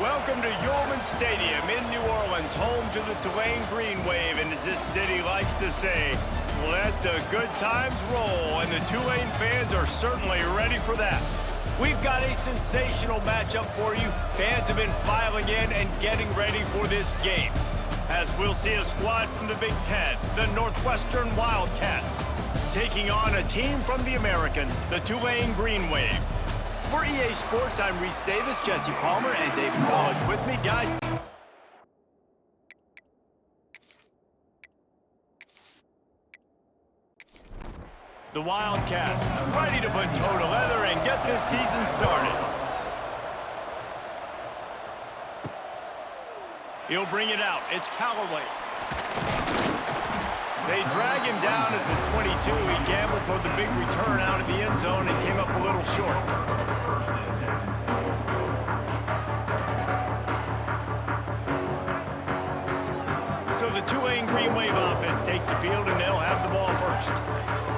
Welcome to Yulman Stadium in New Orleans, home to the Tulane Green Wave, and as this city likes to say, let the good times roll, and the Tulane fans are certainly ready for that. We've got a sensational matchup for you. Fans have been filing in and getting ready for this game, as we'll see a squad from the Big Ten, the Northwestern Wildcats, taking on a team from the American, the Tulane Green Wave. For EA Sports, I'm Reese Davis, Jesse Palmer, and David College with me, guys. The Wildcats ready to put toe to leather and get this season started. He'll bring it out. It's Callaway. They drag him down at the 22. He gambled for the big return out of the end zone and came up a little short. So the Tulane Green Wave offense takes the field, and they'll have the ball first.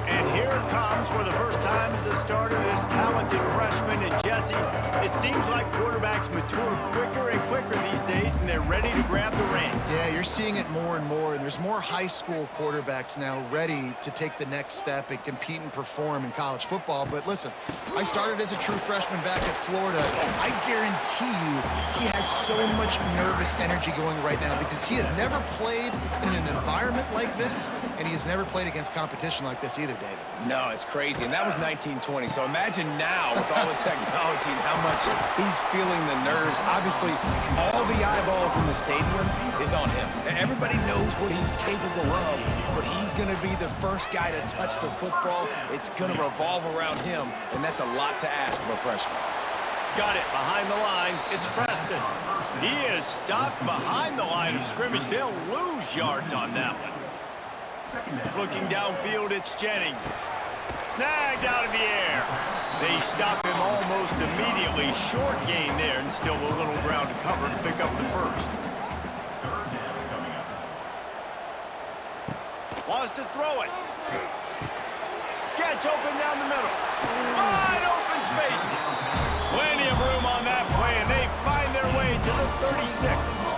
And here it comes for the first time as a starter, this talented freshman. And Jesse, it seems like quarterbacks mature quicker and quicker these days, and they're ready to grab the reins. Yeah, you're seeing it more and more, and there's more high school quarterbacks now ready to take the next step and compete and perform in college football. But listen, I started as a true freshman back at Florida. I guarantee you he has so much nervous energy going right now because he has never played in an environment like this, and he has never played against competition like this either, David. No, it's crazy, and that was 1920. So imagine now with all the technology and how much he's feeling the nerves. Obviously, all the eyeballs in the stadium is on him. Everybody knows what he's capable of, but he's going to be the first guy to touch the football. It's going to revolve around him, and that's a lot to ask of a freshman. Got it behind the line. It's Preston. He is stopped behind the line of scrimmage. They'll lose yards on that one. Looking downfield, it's Jennings. Snagged out of the air. They stop him almost immediately. Short gain there, and still a little ground to cover to pick up the first. Wants to throw it. Gets open down the middle. Wide open spaces. Plenty of room on that play, and they find their way to the 36.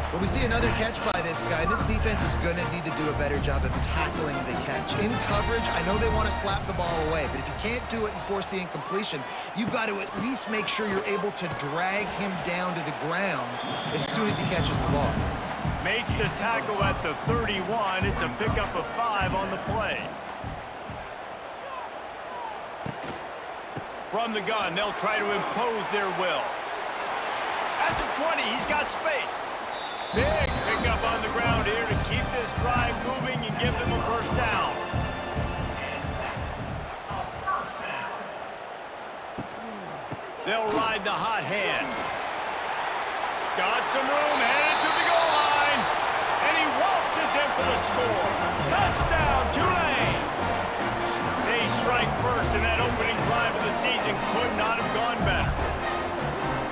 Well, we see another catch by this guy. This defense is going to need to do a better job of tackling the catch. In coverage, I know they want to slap the ball away, but if you can't do it and force the incompletion, you've got to at least make sure you're able to drag him down to the ground as soon as he catches the ball. Makes the tackle at the 31. It's a pickup of 5 on the play. From the gun, they'll try to impose their will. At the 20, he's got space. Big pickup on the ground here to keep this drive moving and give them a first down. They'll ride the hot hand. Got some room, headed to the goal line. And he waltzes in for the score. Touchdown, Tulane. They strike first, and that opening drive of the season could not have gone better.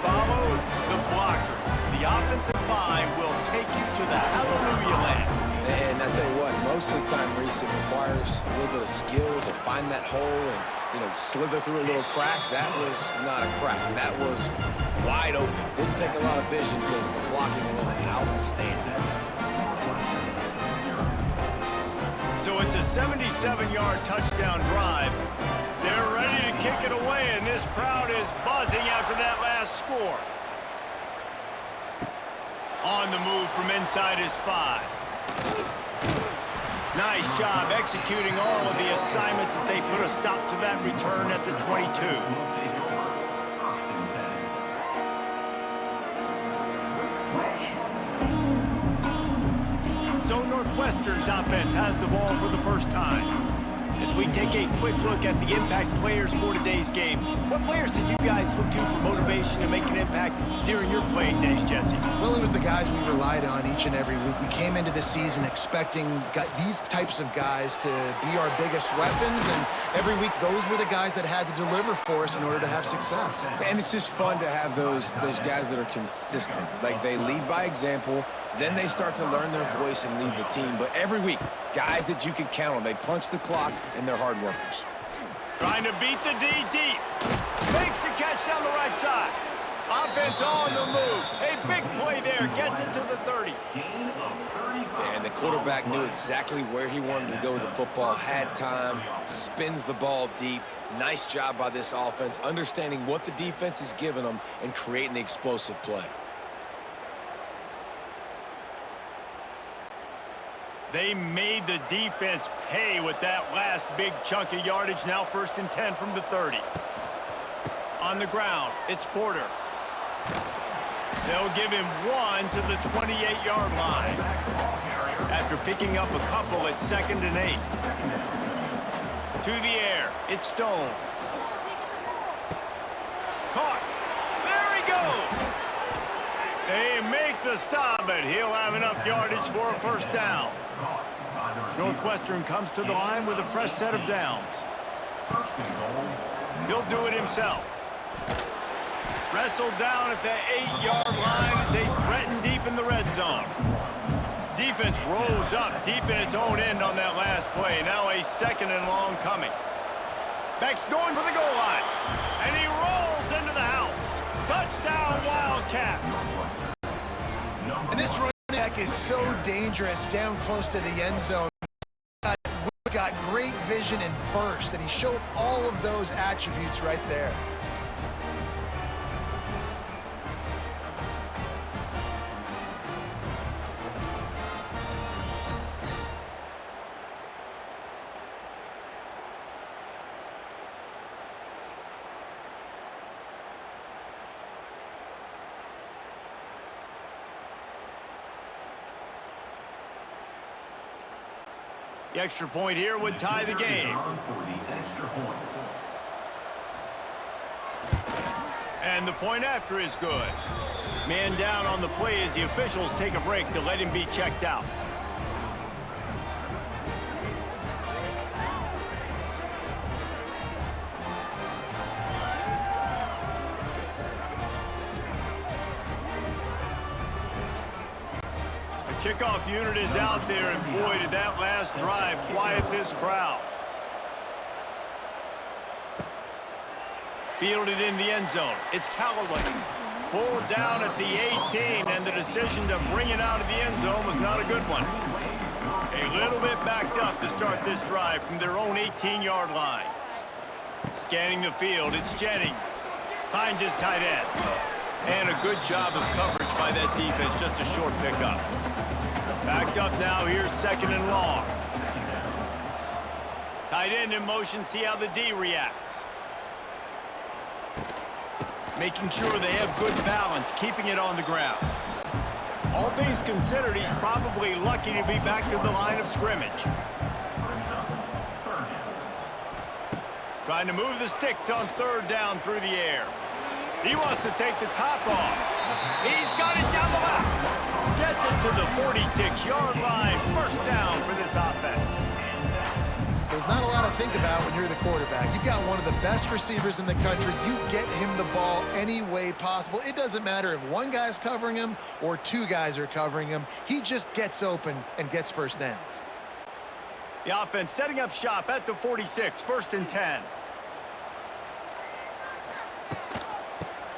Follow the blockers. The offensive line will take you to the hallelujah land. And I tell you what, most of the time, Reese, it requires a little bit of skill to find that hole and, slither through a little crack. That was not a crack. That was wide open. Didn't take a lot of vision because the blocking was outstanding. So it's a 77-yard touchdown drive. They're ready to kick it away, and this crowd is buzzing after that last score. On the move from inside his 5. Nice job executing all of the assignments as they put a stop to that return at the 22. So Northwestern's offense has the ball for the first time. As we take a quick look at the impact players for today's game, what players did you guys look to for motivation to make an impact during your playing days, Jesse? Well, it was the guys we relied on each and every week. We came into the season expecting these types of guys to be our biggest weapons, and every week those were the guys that had to deliver for us in order to have success. And it's just fun to have those guys that are consistent. Like, they lead by example. Then they start to learn their voice and lead the team. But every week, guys that you can count on. They punch the clock, and they're hard workers. Trying to beat the D deep. Makes the catch down the right side. Offense on the move. A big play there. Gets it to the 30. And the quarterback knew exactly where he wanted to go with the football, had time, spins the ball deep. Nice job by this offense, understanding what the defense is giving them and creating the explosive play. They made the defense pay with that last big chunk of yardage. Now 1st and 10 from the 30. On the ground, it's Porter. They'll give him 1 to the 28-yard line. After picking up a couple at 2nd and 8. To the air, it's Stone. Caught. There he goes. They make the stop, but he'll have enough yardage for a 1st down. Northwestern comes to the line with a fresh set of downs. He'll do it himself. Wrestled down at the 8-yard line as they threaten deep in the red zone. Defense rose up deep in its own end on that last play. Now a 2nd and long coming. Beck's going for the goal line. And he rolls into the house. Touchdown, Wildcats. And this running back is so dangerous down close to the end zone. Got great vision and burst, and he showed all of those attributes right there. The extra point here would tie the game. And the point after is good. Man down on the play as the officials take a break to let him be checked out. Kickoff unit is out there, and boy, did that last drive quiet this crowd. Fielded in the end zone. It's Callaway. Pulled down at the 18, and the decision to bring it out of the end zone was not a good one. A little bit backed up to start this drive from their own 18-yard line. Scanning the field, it's Jennings. Finds his tight end. And a good job of coverage by that defense, just a short pickup. Backed up now, here's 2nd and long. Tight end in motion, see how the D reacts. Making sure they have good balance, keeping it on the ground. All things considered, he's probably lucky to be back to the line of scrimmage. Trying to move the sticks on 3rd down through the air. He wants to take the top off. He's got it down the left. Gets it to the 46-yard line. 1st down for this offense. There's not a lot to think about when you're the quarterback. You've got one of the best receivers in the country. You get him the ball any way possible. It doesn't matter if one guy's covering him or 2 guys are covering him. He just gets open and gets 1st downs. The offense setting up shop at the 46, 1st and 10.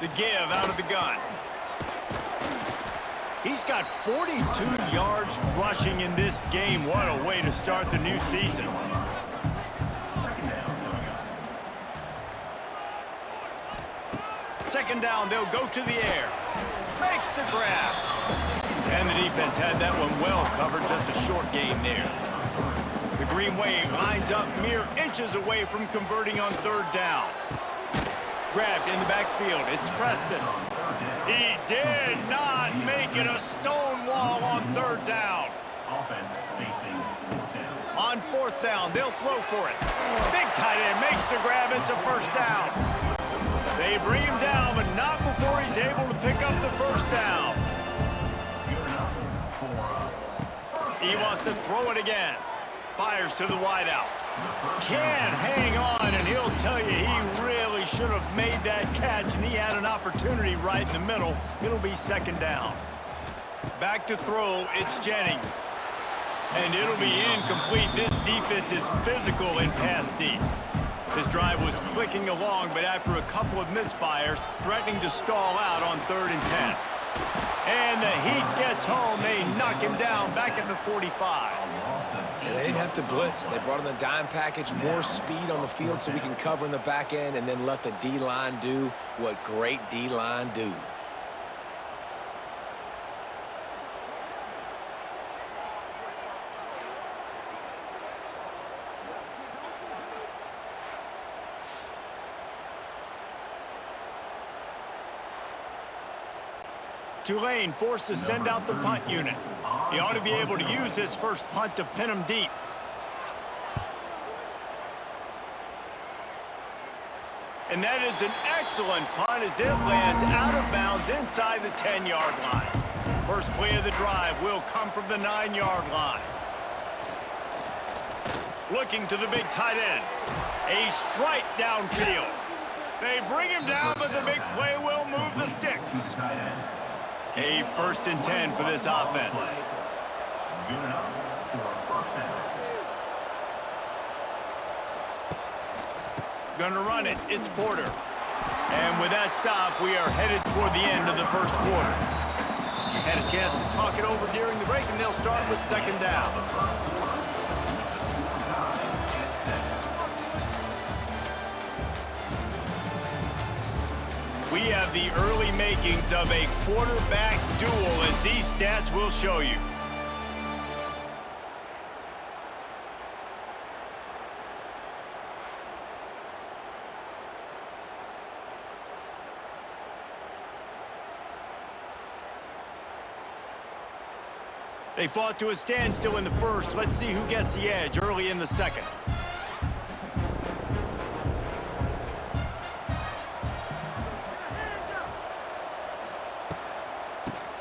The give out of the gun. He's got 42 yards rushing in this game. What a way to start the new season. Second down, they'll go to the air. Makes the grab. And the defense had that one well covered, just a short game there. The Green Wave lines up mere inches away from converting on 3rd down. Grabbed in the backfield. It's Preston. He did not make it a stone wall on 3rd down. On 4th down, they'll throw for it. Big tight end makes the grab. It's a 1st down. They bring him down, but not before he's able to pick up the 1st down. He wants to throw it again. Fires to the wideout. Can't hang on, and he'll tell you he really should have made that catch, and he had an opportunity right in the middle. It'll be 2nd down. Back to throw, it's Jennings. And it'll be incomplete. This defense is physical in pass deep. This drive was clicking along, but after a couple of misfires, threatening to stall out on 3rd and 10. And the Heat gets home. They knock him down back at the 45. And they didn't have to blitz. They brought in the dime package, more speed on the field so we can cover in the back end and then let the D-line do what great D-line do. Tulane forced to send out the punt unit. He ought to be able to use this first punt to pin him deep. And that is an excellent punt as it lands out of bounds inside the 10-yard line. First play of the drive will come from the 9-yard line. Looking to the big tight end. A strike downfield. They bring him down, but the big play will move the sticks. A 1st and 10 for this offense. Gonna run it. It's Porter. And with that stop, we are headed toward the end of the first quarter. Had a chance to talk it over during the break, and they'll start with 2nd down. We have the early makings of a quarterback duel, as these stats will show you. They fought to a standstill in the first. Let's see who gets the edge early in the second.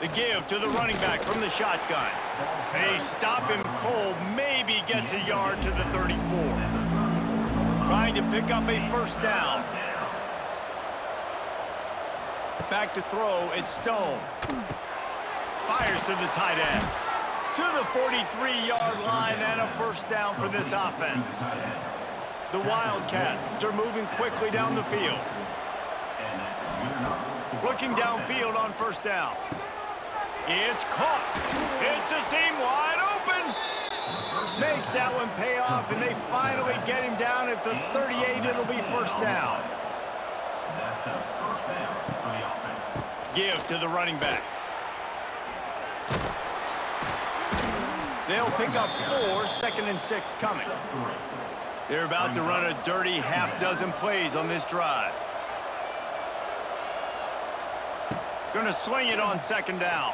The give to the running back from the shotgun. They stop him cold, maybe gets a yard to the 34. Trying to pick up a 1st down. Back to throw, it's Stone. Fires to the tight end. To the 43-yard line and a 1st down for this offense. The Wildcats are moving quickly down the field. Looking downfield on 1st down. It's caught. It's a seam wide open. Makes that one pay off, and they finally get him down at the 38. It'll be 1st down. That's a 1st down for the offense. Give to the running back. They'll pick up 4, 2nd and 6 coming. They're about to run a dirty half-dozen plays on this drive. Gonna swing it on 2nd down.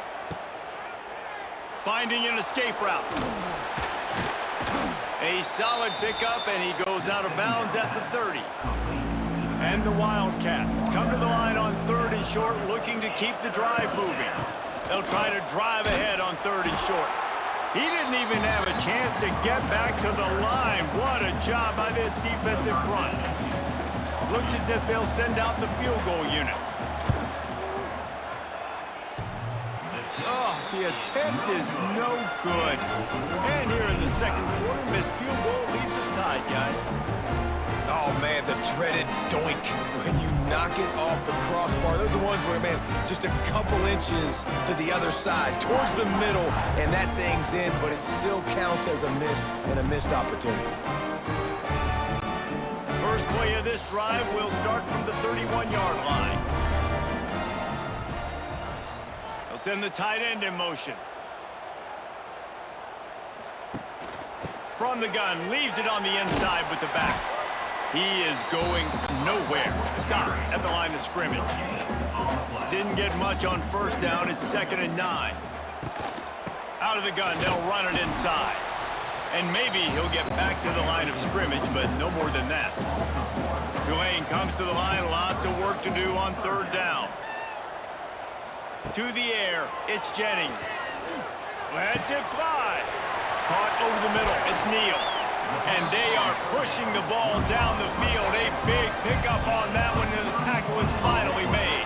Finding an escape route. A solid pickup, and he goes out of bounds at the 30. And the Wildcats come to the line on 3rd and short, looking to keep the drive moving. They'll try to drive ahead on 3rd and short. He didn't even have a chance to get back to the line. What a job by this defensive front. Looks as if they'll send out the field goal unit. Oh, the attempt is no good. And here in the second quarter, missed field goal leaves us tied, guys. Oh, man, the dreaded doink when you knock it off the crossbar. Those are ones where, man, just a couple inches to the other side, towards the middle, and that thing's in, but it still counts as a miss and a missed opportunity. First play of this drive will start from the 31-yard line. They'll send the tight end in motion. From the gun, leaves it on the inside with the back. He is going nowhere. Stop at the line of scrimmage. Didn't get much on 1st down. It's 2nd and 9. Out of the gun, they'll run it inside. And maybe he'll get back to the line of scrimmage, but no more than that. Tulane comes to the line. Lots of work to do on 3rd down. To the air, it's Jennings. Lets it fly. Caught over the middle. It's Neal. And they are pushing the ball down the field. A big pickup on that one, and the tackle is finally made.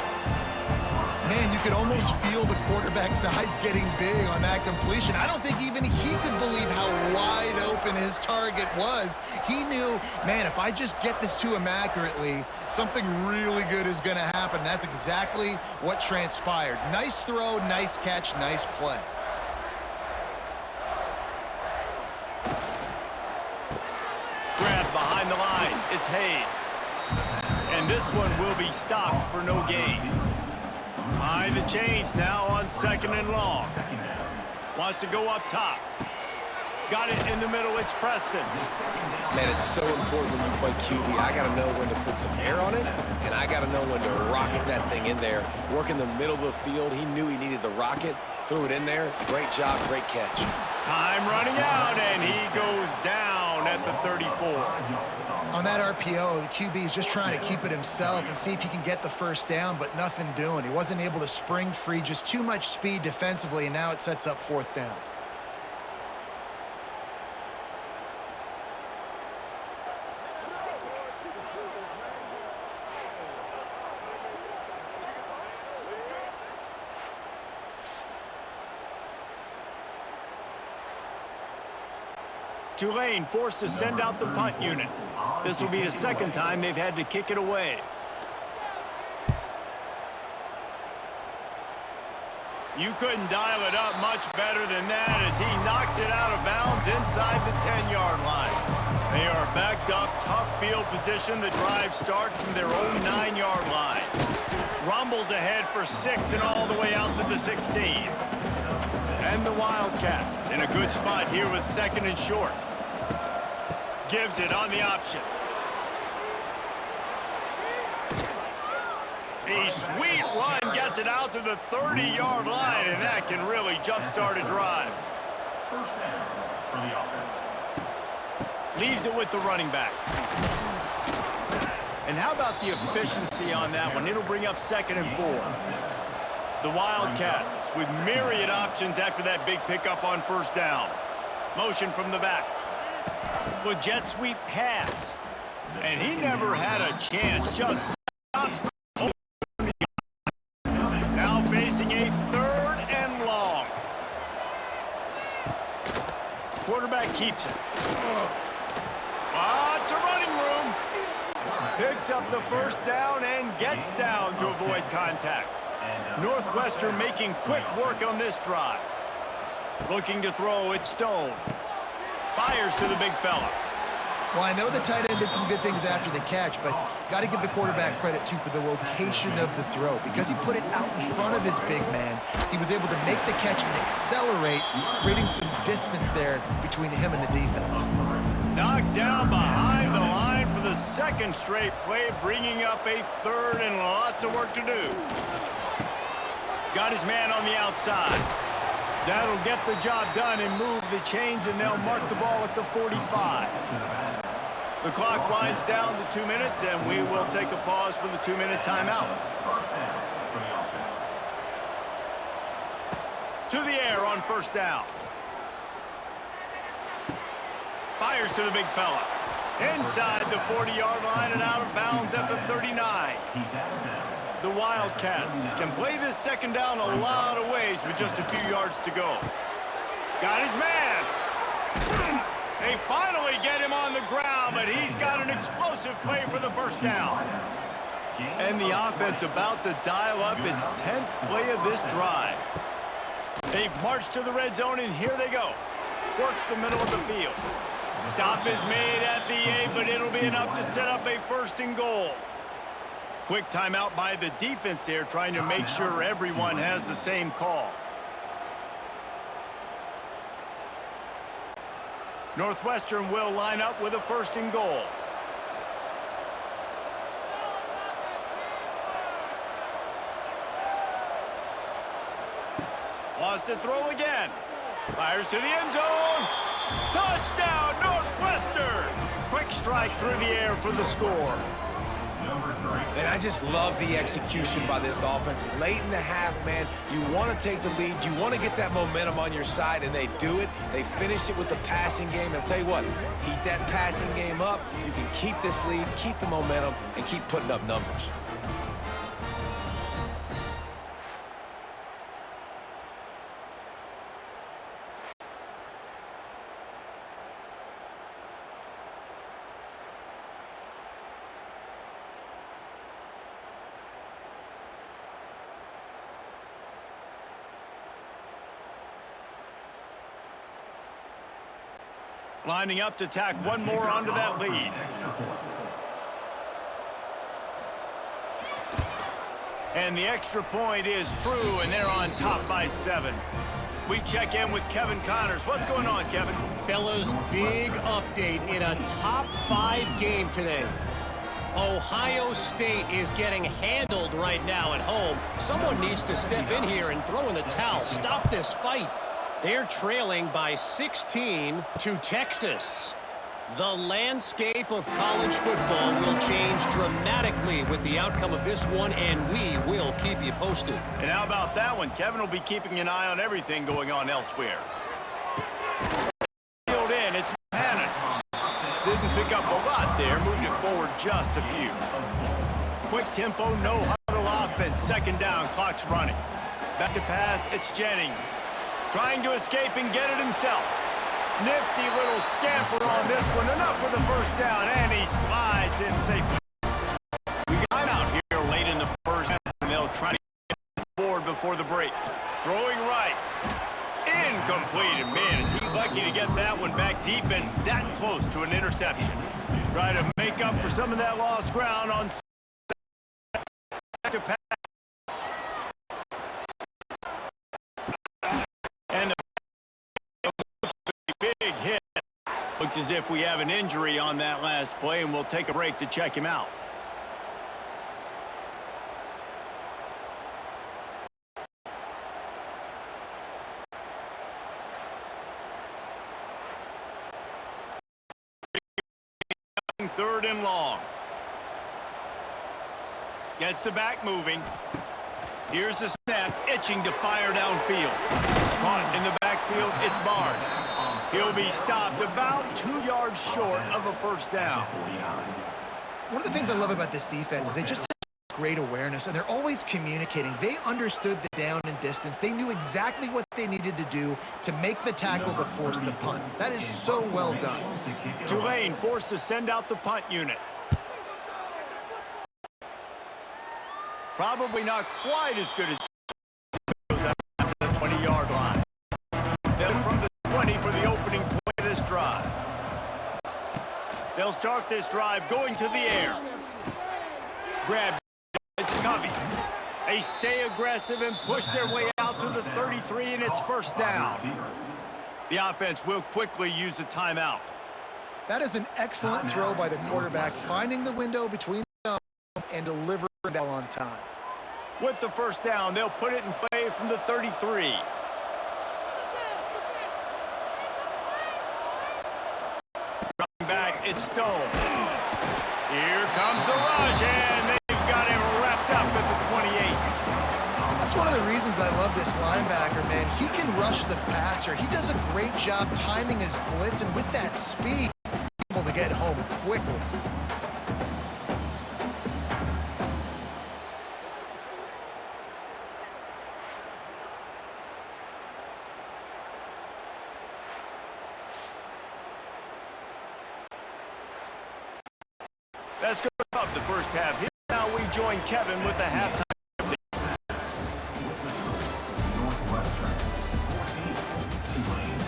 Man, you could almost feel the quarterback's eyes getting big on that completion. I don't think even he could believe how wide open his target was. He knew, man, if I just get this to him accurately, something really good is going to happen. That's exactly what transpired. Nice throw, nice catch, nice play. Grab behind the line. It's Hayes. And this one will be stopped for no gain. Behind the chains now on 2nd and long. Wants to go up top. Got it in the middle. It's Preston. Man, it's so important when you play QB. I got to know when to put some air on it, and I got to know when to rocket that thing in there. Work in the middle of the field. He knew he needed the rocket. Threw it in there. Great job, great catch. Time running out, and he goes down at the 34. On that RPO, the QB is just trying to keep it himself and see if he can get the first down, but nothing doing. He wasn't able to spring free, just too much speed defensively, and now it sets up 4th down. Tulane forced to send out the punt unit. This will be the 2nd time they've had to kick it away. You couldn't dial it up much better than that as he knocks it out of bounds inside the 10-yard line. They are backed up, tough field position. The drive starts from their own 9-yard line. Rumbles ahead for 6 and all the way out to the 16. And the Wildcats in a good spot here with 2nd and short. Gives it on the option. A sweet run gets it out to the 30-yard line, and that can really jumpstart a drive. First down for the offense. Leaves it with the running back. And how about the efficiency on that one? It'll bring up 2nd and 4. The Wildcats with myriad options after that big pickup on 1st down. Motion from the back. With jet sweep pass. And he never had a chance. Just stopped. Now facing a 3rd and long. Quarterback keeps it. Lots of running room. Picks up the 1st down and gets down to avoid contact. Northwestern making quick work on this drive. Looking to throw, it's Stone. Fires to the big fella. Well, I know the tight end did some good things after the catch, but got to give the quarterback credit, too, for the location of the throw. Because he put it out in front of his big man, he was able to make the catch and accelerate, creating some distance there between him and the defense. Knocked down behind the line for the 2nd straight play, bringing up a 3rd and lots of work to do. Got his man on the outside. That'll get the job done and move the chains, and they'll mark the ball at the 45. The clock winds down to 2 minutes, and we will take a pause for the 2-minute timeout. To the air on 1st down. Fires to the big fella. Inside the 40-yard line and out of bounds at the 39. The Wildcats can play this 2nd down a lot of ways with just a few yards to go. Got his man. They finally get him on the ground, but he's got an explosive play for the 1st down. And the offense about to dial up its 10th play of this drive. They've marched to the red zone, and here they go. Works the middle of the field. Stop is made at the 8, but it'll be enough to set up a 1st and goal. Quick timeout by the defense there, trying to make sure everyone has the same call. Northwestern will line up with a 1st and goal. Wants to throw again. Fires to the end zone. Touchdown, Northwestern! Quick strike through the air for the score. And I just love the execution by this offense. Late in the half, man, you want to take the lead. You want to get that momentum on your side, and they do it. They finish it with the passing game. And I'll tell you what, heat that passing game up. You can keep this lead, keep the momentum, and keep putting up numbers. Lining up to tack one more onto that lead. And the extra point is true, and they're on top by 7. We check in with Kevin Connors. What's going on, Kevin? Fellas, big update in a top 5 game today. Ohio State is getting handled right now at home. Someone needs to step in here and throw in the towel. Stop this fight. They're trailing by 16 to Texas. The landscape of college football will change dramatically with the outcome of this one, and we will keep you posted. And how about that one? Kevin will be keeping an eye on everything going on elsewhere. Field in, it's Hannon. Didn't pick up a lot there, moved it forward just a few. Quick tempo, no huddle offense, second down, clock's running. Back to pass, it's Jennings. Trying to escape and get it himself. Nifty little scamper on this one. Enough for the first down, and he slides in safely. We got out here late in the first half, and they'll try to get forward before the break. Throwing right. Incomplete. And man, is he lucky to get that one back. Defense that close to an interception. Try to make up for some of that lost ground on back to pass. And a big hit. Looks as if we have an injury on that last play, and we'll take a break to check him out. Third and long. Gets the back moving. Here's the snap, itching to fire downfield. Caught in the backfield, it's Barnes. He'll be stopped about 2 yards short of a first down. One of the things I love about this defense is they just have great awareness, and they're always communicating. They understood the down and distance. They knew exactly what they needed to do to make the tackle to force the punt. That is so well done. Tulane forced to send out the punt unit. Probably not quite as good as goes out to the 20-yard line. Then from the 20 for the opening play of this drive. They'll start this drive going to the air. Grab, it's Covey. They stay aggressive and push their way out to the 33, and it's first down. The offense will quickly use a timeout. That is an excellent throw by the quarterback, finding the window between the arms and delivering the ball on time. With the first down, they'll put it in play from the 33. Back, it's Stone. Here comes the rush, and they've got him wrapped up at the 28. That's one of the reasons I love this linebacker, man. He can rush the passer. He does a great job timing his blitz, and with that speed, able to get home quickly. That's good up the first half. Here now we join Kevin with the halftime. Northwestern 14, Tulane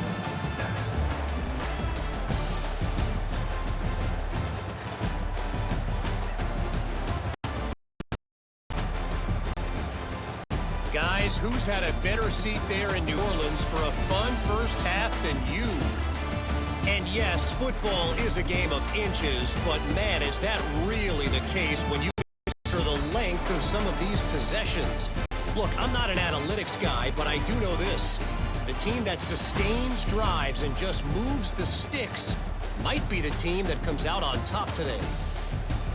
7. Guys, who's had a better seat there in New Orleans for a fun first half than you? And yes, football is a game of inches, but man, is that really the case when you consider the length of some of these possessions. Look, I'm not an analytics guy, but I do know this. The team that sustains drives and just moves the sticks might be the team that comes out on top today.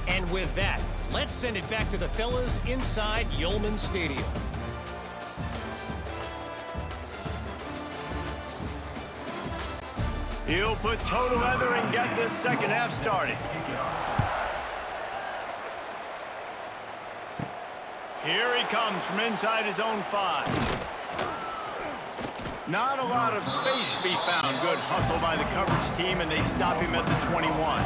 And with that, let's send it back to the fellas inside Yulman Stadium. He'll put toe to leather and get this second half started. Here he comes from inside his own 5. Not a lot of space to be found. Good hustle by the coverage team, and they stop him at the 21.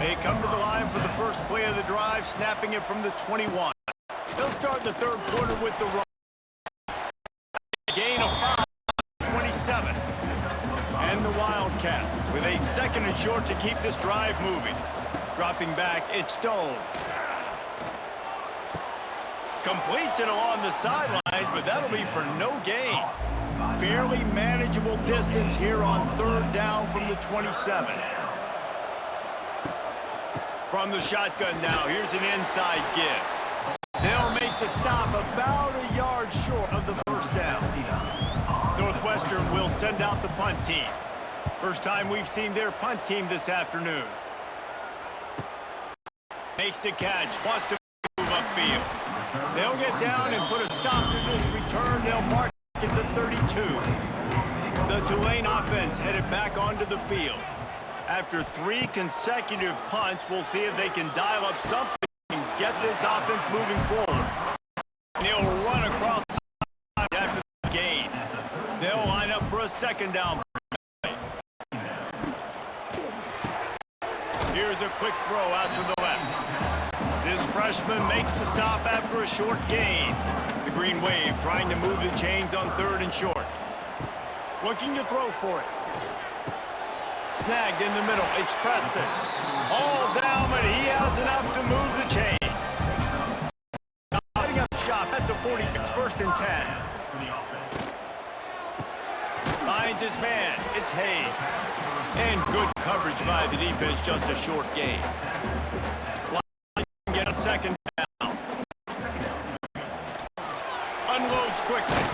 They come to the line for the first play of the drive, snapping it from the 21. They'll start the third quarter with the run. Gain of 5, 27. And And the Wildcats with a 2nd and short to keep this drive moving. Dropping back, it's Stone. Completes it along the sidelines, but that'll be for no gain. Fairly manageable distance here on 3rd down from the 27. From the shotgun now, here's an inside give. They'll make the stop about a yard short of the 1st down. Northwestern will send out the punt team. First time we've seen their punt team this afternoon. Makes the catch, wants to move upfield. They'll get down and put a stop to this return. They'll mark it at the 32. The Tulane offense headed back onto the field. After 3 consecutive punts, we'll see if they can dial up something and get this offense moving forward. And they'll run across the side after the gain. They'll line up for a 2nd down. Here's a quick throw out to the left. This freshman makes the stop after a short gain. The Green Wave trying to move the chains on 3rd and short. Looking to throw for it. Snagged in the middle. It's Preston. All down, but he has enough to move the chains. Putting up shot at the 46, 1st and 10. Finds his man. It's Hayes. And good coverage by the defense, just a short gain. Get a 2nd down. Unloads quickly.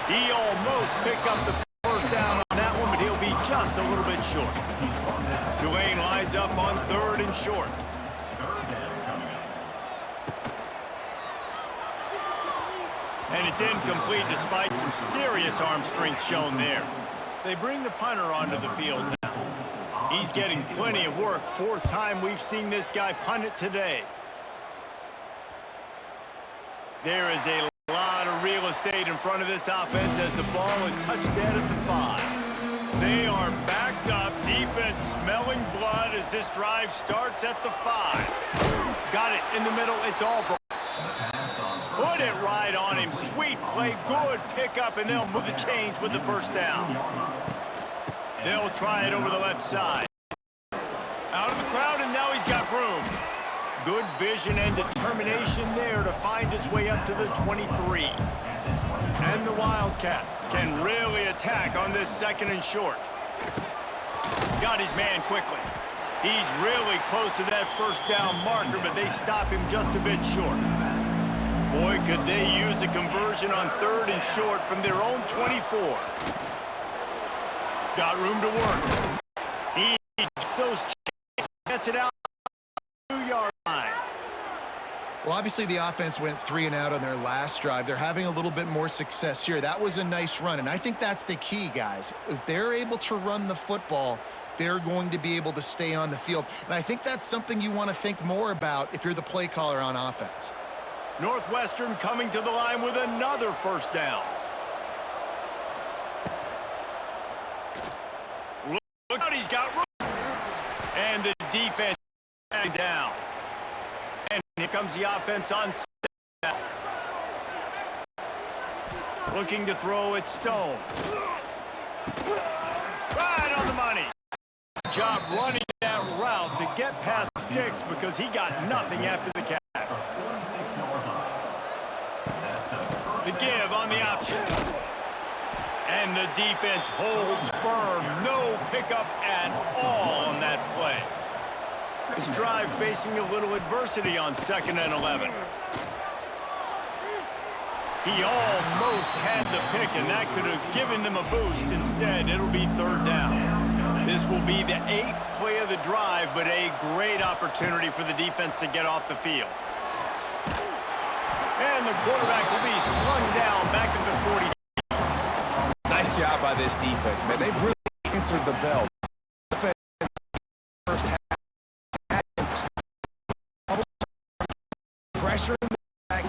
He almost picked up the 1st down on that one, but he'll be just a little bit short. Tulane lines up on 3rd and short. And it's incomplete despite some serious arm strength shown there. They bring the punter onto the field now. He's getting plenty of work. 4th time we've seen this guy punt it today. There is a lot of real estate in front of this offense as the ball is touched dead at the 5. They are backed up. Defense smelling blood as this drive starts at the 5. Got it in the middle. It's all broken. Put it right on him. Sweet play. Good pickup, and they'll move the chains with the 1st down. They'll try it over the left side. Out of the crowd, and now he's got room. Good vision and determination there to find his way up to the 23. And the Wildcats can really attack on this 2nd and short. Got his man quickly. He's really close to that 1st down marker, but they stop him just a bit short. Boy, could they use a conversion on 3rd and short from their own 24. Got room to work. He gets those chains, gets it out 2-yard line. Well, obviously the offense went 3 and out on their last drive. They're having a little bit more success here. That was a nice run, and I think that's the key, guys. If they're able to run the football, they're going to be able to stay on the field. And I think that's something you want to think more about if you're the play caller on offense. Northwestern coming to the line with another 1st down. Look out, he's got room. And the defense down. And here comes the offense on 2nd down. Looking to throw it, Stone. Right on the money. Good job running that route to get past the sticks because he got nothing after the catch. The give on the option. And the defense holds firm. No pickup at all on that play. This drive facing a little adversity on 2nd and 11. He almost had the pick, and that could have given them a boost. Instead, it'll be 3rd down. This will be the 8th play of the drive, but a great opportunity for the defense to get off the field. And the quarterback will be slung down back at the 40. Nice job by this defense, man. They've really answered the bell. First half. Pressure in the back.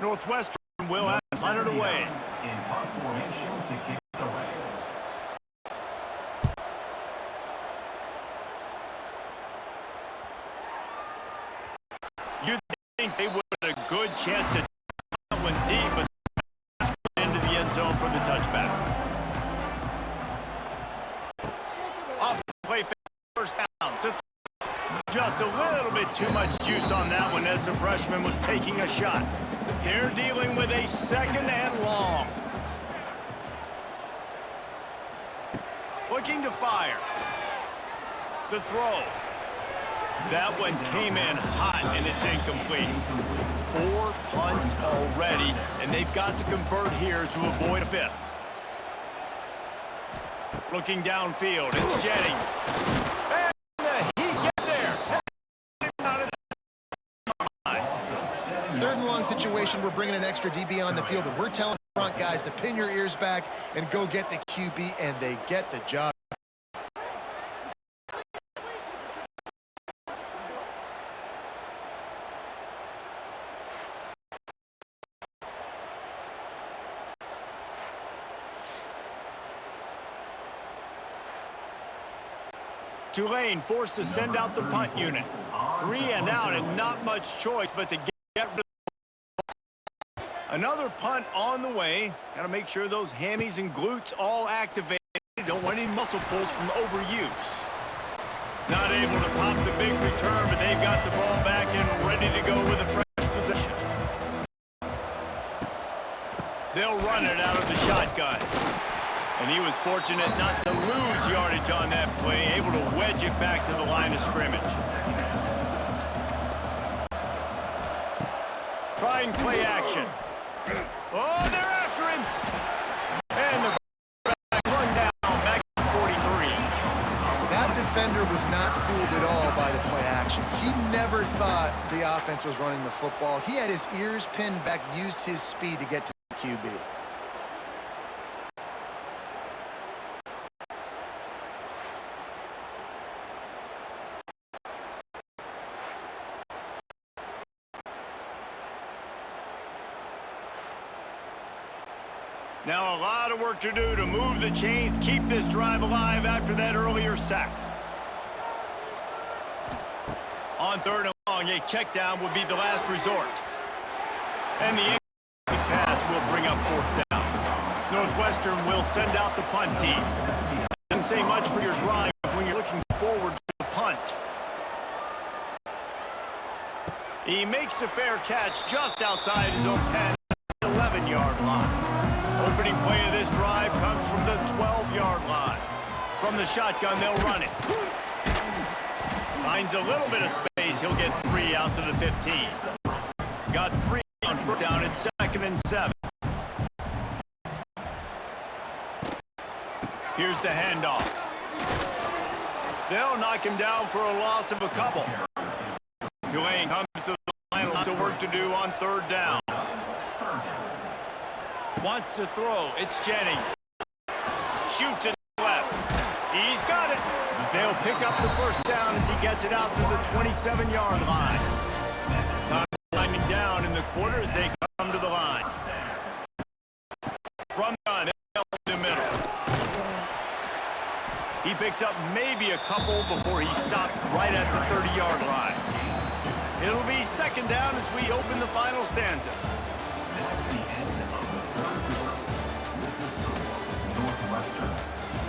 Northwestern will have 100 away. In punt formation to kick it away. think they would have a good chance to that one deep, but into the end zone for the touchback. Off the play, first down. Just a little bit too much juice on that one as the freshman was taking a shot. They're dealing with a second and long. Looking to fire. The throw. That one came in hot, and it's incomplete. 4 punts already, and they've got to convert here to avoid a fifth. Looking downfield, it's Jennings. And he gets there. Third and long situation, we're bringing an extra DB on the field, and we're telling the front guys to pin your ears back and go get the QB, and they get the job. Tulane forced to send out the punt unit. 3 and out, and not much choice but to get rid of. Another punt on the way. Got to make sure those hammies and glutes all activated. Don't want any muscle pulls from overuse. Not able to pop the big return, but they've got the ball back and ready to go with a fresh possession. They'll run it out of the shotgun. And he was fortunate not to lose yardage on that play, able to wedge it back to the line of scrimmage. Trying play action. Oh, they're after him. And the run down back to 43. That defender was not fooled at all by the play action. He never thought the offense was running the football. He had his ears pinned back, used his speed to get to the QB. Now a lot of work to do to move the chains, keep this drive alive after that earlier sack. On third and long, a check down would be the last resort. And the incomplete pass will bring up fourth down. Northwestern will send out the punt team. Doesn't say much for your drive when you're looking forward to the punt. He makes a fair catch just outside his own 10, 11-yard line. Opening play of this drive comes from the 12-yard line. From the shotgun, they'll run it. Finds a little bit of space. He'll get 3 out to the 15. Got 3 on first down at 2nd and 7. Here's the handoff. They'll knock him down for a loss of a couple. Tulane comes to the line. Lots of work to do on third down. Wants to throw. It's Jennings. Shoots it left. He's got it. They'll pick up the first down as he gets it out to the 27-yard line. Time winding down in the quarter as they come to the line. From the middle. He picks up maybe a couple before he stopped right at the 30-yard line. It'll be second down as we open the final stanza. That's the end of the third quarter. With the score, Northwestern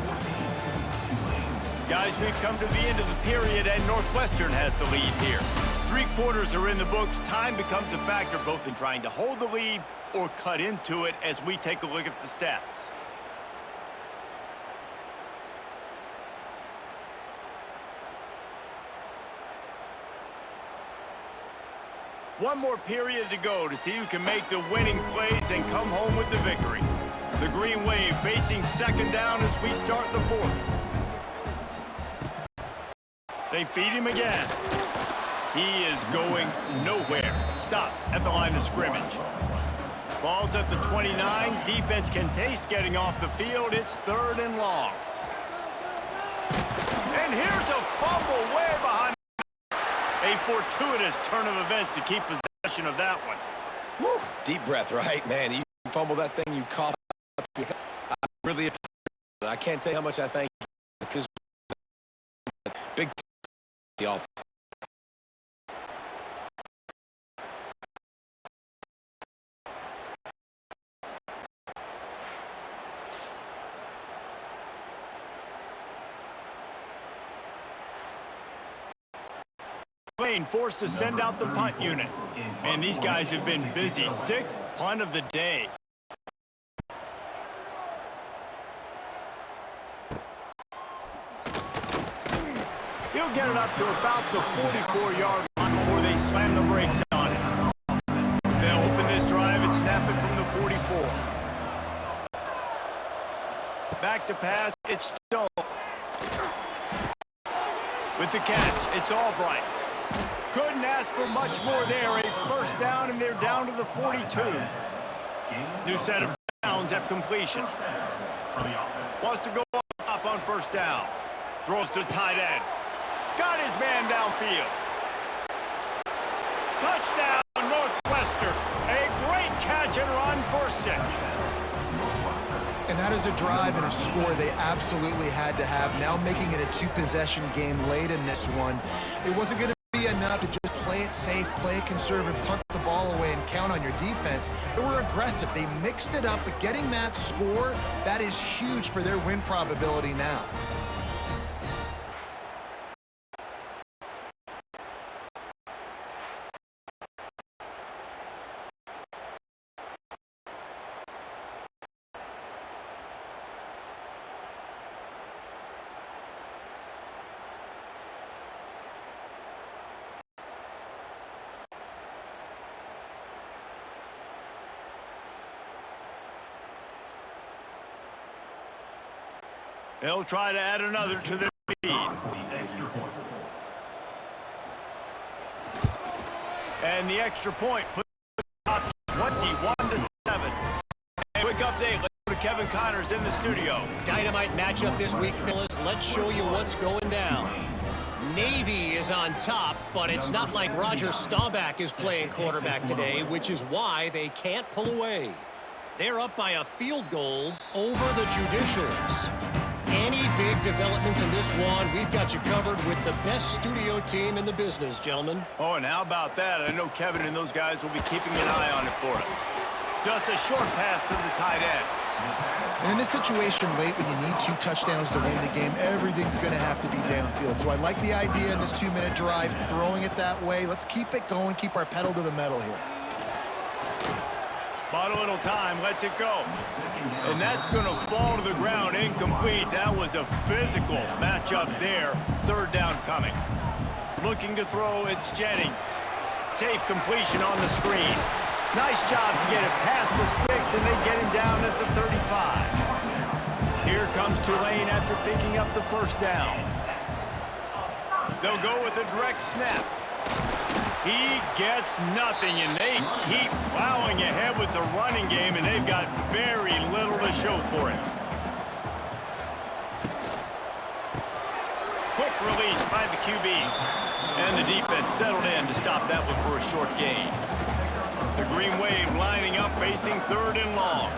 14, Tulane. Guys, we've come to the end of the period, and Northwestern has the lead here. 3 quarters are in the books. Time becomes a factor both in trying to hold the lead or cut into it as we take a look at the stats. One more period to go to see who can make the winning plays and come home with the victory. The Green Wave facing second down as we start the fourth. They feed him again. He is going nowhere. Stop at the line of scrimmage. Ball's at the 29. Defense can taste getting off the field. It's third and long. And here's a fumble way behind. A fortuitous turn of events to keep possession of that one. Woo. Deep breath, right, man? You fumble that thing, you cough. I really appreciate it. I can't tell you how much I thank you. Because big the offense. Tulane forced to send out the punt unit. Man, these guys have been busy. Sixth punt of the day. He'll get it up to about the 44-yard line before they slam the brakes on it. They'll open this drive and snap it from the 44. Back to pass, it's Stone. With the catch, it's Albright. Couldn't ask for much more there. A first down, and they're down to the 42. New set of downs after completion. Wants to go up on first down. Throws to tight end. Got his man downfield. Touchdown, Northwestern. A great catch and run for 6. And that is a drive and a score they absolutely had to have. Now making it a 2-possession game late in this one. It wasn't going to be enough to just play it safe, play it conservative, punt the ball away, and count on your defense. They were aggressive. They mixed it up, but getting that score, that is huge for their win probability now. They'll try to add another to their lead. And the extra point puts it up 21-7. And quick update, let's go to Kevin Connors in the studio. Dynamite matchup this week, Phyllis. Let's show you what's going down. Navy is on top, but it's not like Roger Staubach is playing quarterback today, which is why they can't pull away. They're up by a field goal over the Judicials. Any big developments in this one, we've got you covered with the best studio team in the business, gentlemen. Oh, and how about that? I know Kevin and those guys will be keeping an eye on it for us. Just a short pass to the tight end. And in this situation late, when you need 2 touchdowns to win the game, everything's going to have to be downfield. So I like the idea in this 2-minute drive, throwing it that way. Let's keep it going, keep our pedal to the metal here. Bought a little time, lets it go. And that's going to fall to the ground, incomplete. That was a physical matchup there. Third down coming. Looking to throw, it's Jennings. Safe completion on the screen. Nice job to get it past the sticks, and they get him down at the 35. Here comes Tulane after picking up the first down. They'll go with a direct snap. He gets nothing, and they keep plowing ahead with the running game, and they've got very little to show for it. Quick release by the QB. And the defense settled in to stop that one for a short gain. The Green Wave lining up, facing 3rd and long.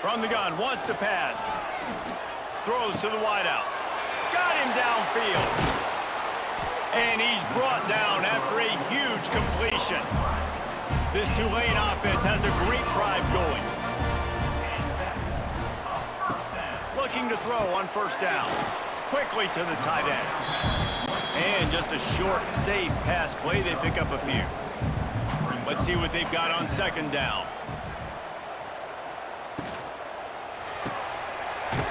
From the gun, wants to pass. Throws to the wideout. Got him downfield. And he's brought down after a huge completion. This Tulane offense has a great drive going. Looking to throw on first down. Quickly to the tight end. And just a short, safe pass play. They pick up a few. Let's see what they've got on second down.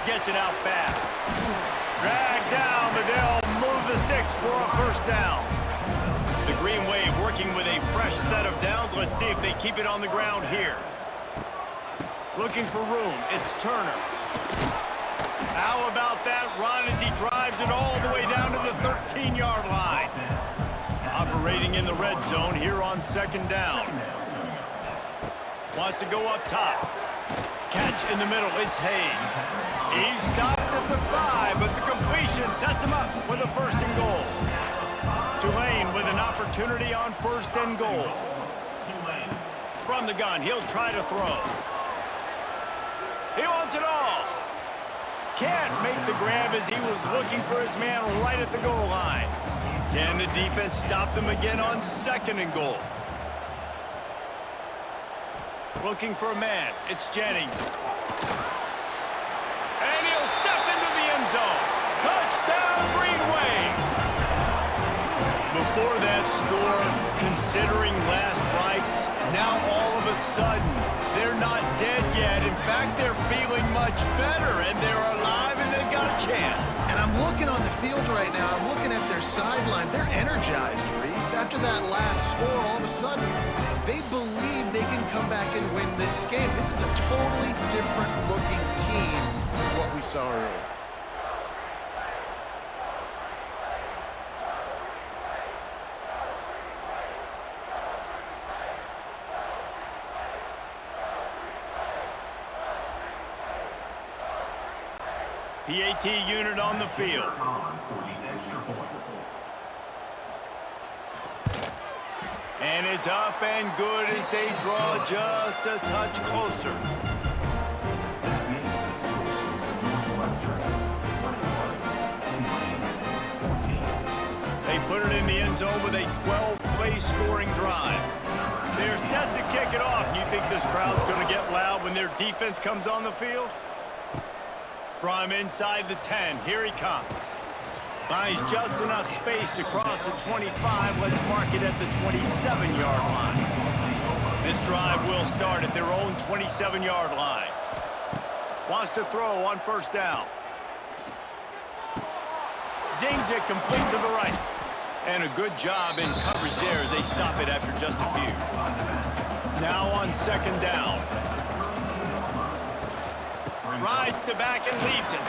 Gets it out fast. Dragged down, but they'll move the sticks for a first down. The Green Wave working with a fresh set of downs. Let's see if they keep it on the ground here. Looking for room. It's Turner. How about that run as he drives it all the way down to the 13-yard line? Operating in the red zone here on second down. Wants to go up top. Catch in the middle. It's Hayes. He's stopped at the 5, but the completion sets him up with a 1st and goal. Tulane with an opportunity on 1st and goal. From the gun, he'll try to throw. He wants it all. Can't make the grab as he was looking for his man right at the goal line. Can the defense stop them again on 2nd and goal? Looking for a man. It's Jennings. And he'll step into the end zone. Touchdown, Green Wave. score, considering last rites, now all of a sudden, they're not dead yet. In fact, they're feeling much better, and they're alive, and they've got a chance. And I'm looking on the field right now. I'm looking at their sideline. They're energized, Reese. After that last score, all of a sudden, they believe they can come back and win this game. This is a totally different-looking team than what we saw earlier. PAT unit on the field. For the extra point. And it's up and good as they draw just a touch closer. That makes the score Northwestern 21, Tulane 14. They put it in the end zone with a 12-play scoring drive. They're set to kick it off. You think this crowd's going to get loud when their defense comes on the field? From inside the 10, here he comes. Finds just enough space to cross the 25. Let's mark it at the 27-yard line. This drive will start at their own 27-yard line. Wants to throw on first down. Zings it complete to the right. And a good job in coverage there as they stop it after just a few. Now on second down. Rides to back and leaves it.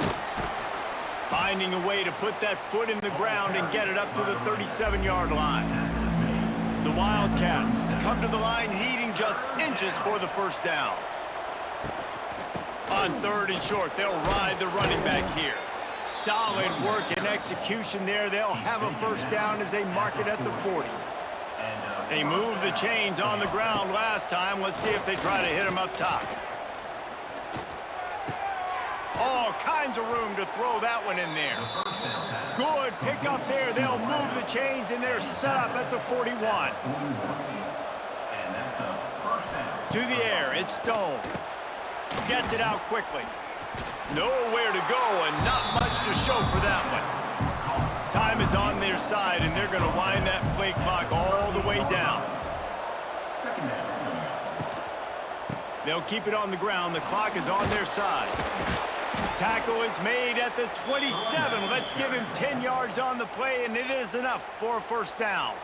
Finding a way to put that foot in the ground and get it up to the 37-yard line. The Wildcats come to the line needing just inches for the first down. On third and short, they'll ride the running back here. Solid work and execution there. They'll have a first down as they mark it at the 40. They moved the chains on the ground last time. Let's see if they try to hit them up top. All kinds of room to throw that one in there. Good pick up there. They'll move the chains, and they're set up at the 41. And that's a first down. To the air, it's Stone. Gets it out quickly. Nowhere to go, and not much to show for that one. Time is on their side, and they're going to wind that play clock all the way down. Second down. They'll keep it on the ground. The clock is on their side. Tackle is made at the 27. Let's give him 10 yards on the play, and it is enough for a first down.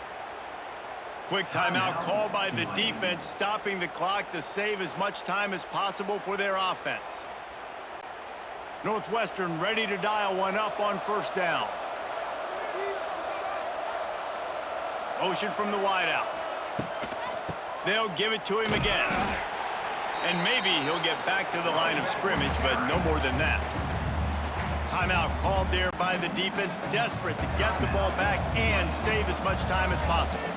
Quick timeout called by the defense, stopping the clock to save as much time as possible for their offense. Northwestern ready to dial one up on first down. Motion from the wideout. They'll give it to him again. And maybe he'll get back to the line of scrimmage, but no more than that. Timeout called there by the defense, desperate to get the ball back and save as much time as possible.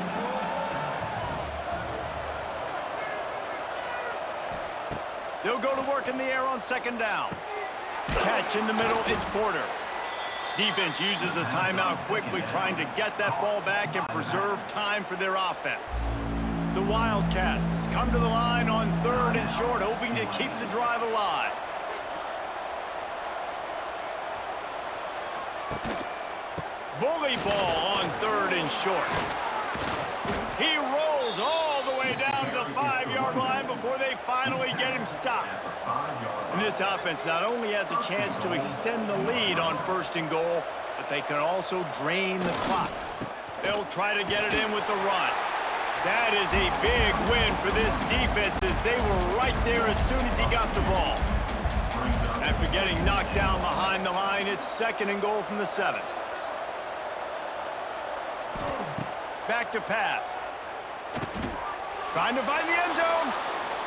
They'll go to work in the air on second down. Catch in the middle, it's Porter. Defense uses a timeout quickly, trying to get that ball back and preserve time for their offense. The Wildcats come to the line on third and short, hoping to keep the drive alive. Bully ball on third and short. He rolls all the way down to the 5-yard line before they finally get him stopped. And this offense not only has a chance to extend the lead on first and goal, but they can also drain the clock. They'll try to get it in with the run. That is a big win for this defense as they were right there as soon as he got the ball. After getting knocked down behind the line, it's second and goal from the 7. Back to pass. Trying to find the end zone.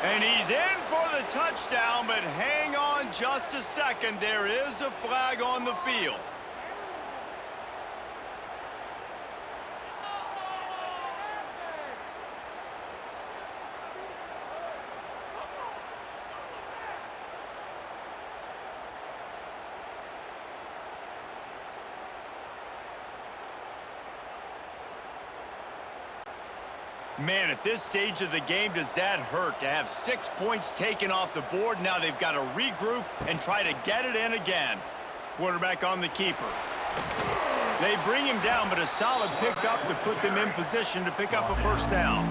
And he's in for the touchdown, but hang on just a second. There is a flag on the field. Man, at this stage of the game, does that hurt to have 6 points taken off the board? Now they've got to regroup and try to get it in again. Quarterback on the keeper. They bring him down, but a solid pickup to put them in position to pick up a first down.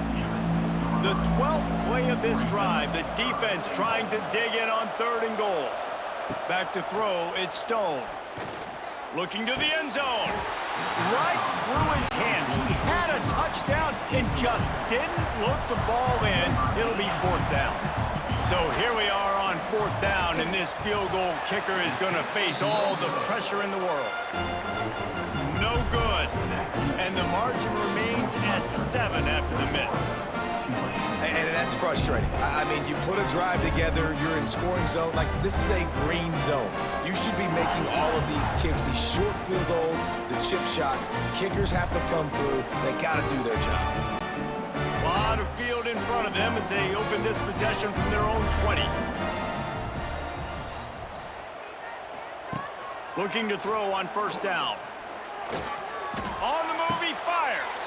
The 12th play of this drive, the defense trying to dig in on 3rd and goal. Back to throw, it's Stone. Looking to the end zone. Right through his hands. He had a touchdown and just didn't look the ball in. It'll be 4th down. So here we are on 4th down, and this field goal kicker is going to face all the pressure in the world. No good. And the margin remains at 7 after the miss. And that's frustrating. I mean, you put a drive together, you're in scoring zone. Like, this is a green zone. You should be making all of these kicks, these short field goals, the chip shots. Kickers have to come through. They got to do their job. A lot of field in front of them as they open this possession from their own 20. Looking to throw on 1st down. On the move, he fires.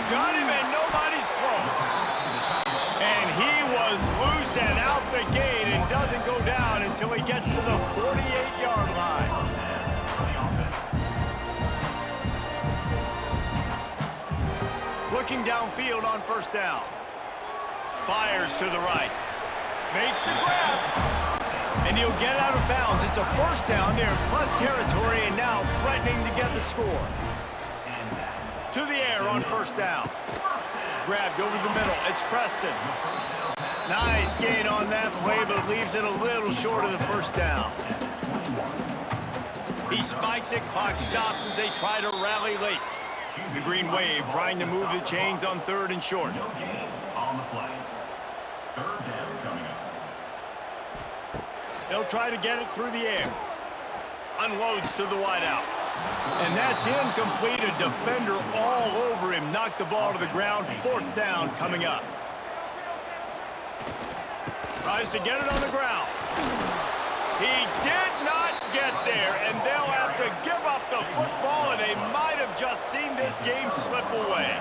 Got him, and nobody's close. And he was loose and out the gate and doesn't go down until he gets to the 48-yard line. Looking downfield on 1st down. Fires to the right. Makes the grab. And he'll get out of bounds. It's a 1st down. They're in plus territory and now threatening to get the score. To the air on 1st down. Grabbed over the middle. It's Preston. Nice gain on that play, but leaves it a little short of the 1st down. He spikes it. Clock stops as they try to rally late. The Green Wave trying to move the chains on 3rd and short. On the play. 3rd down coming up. They'll try to get it through the air. Unloads to the wideout. And that's incomplete. A defender all over him. Knocked the ball to the ground. 4th down coming up. Tries to get it on the ground. He did not get there, and they'll have to give up the football, and they might have just seen this game slip away.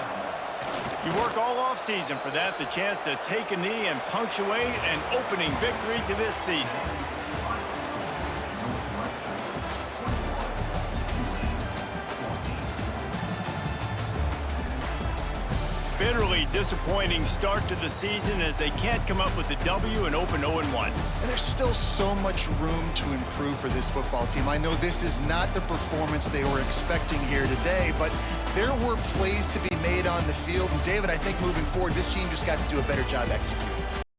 You work all offseason for that, the chance to take a knee and punctuate an opening victory to this season. Bitterly disappointing start to the season as they can't come up with a W and open 0-1. And there's still so much room to improve for this football team. I know this is not the performance they were expecting here today, but there were plays to be made on the field. And David, I think moving forward, this team just got to do a better job executing.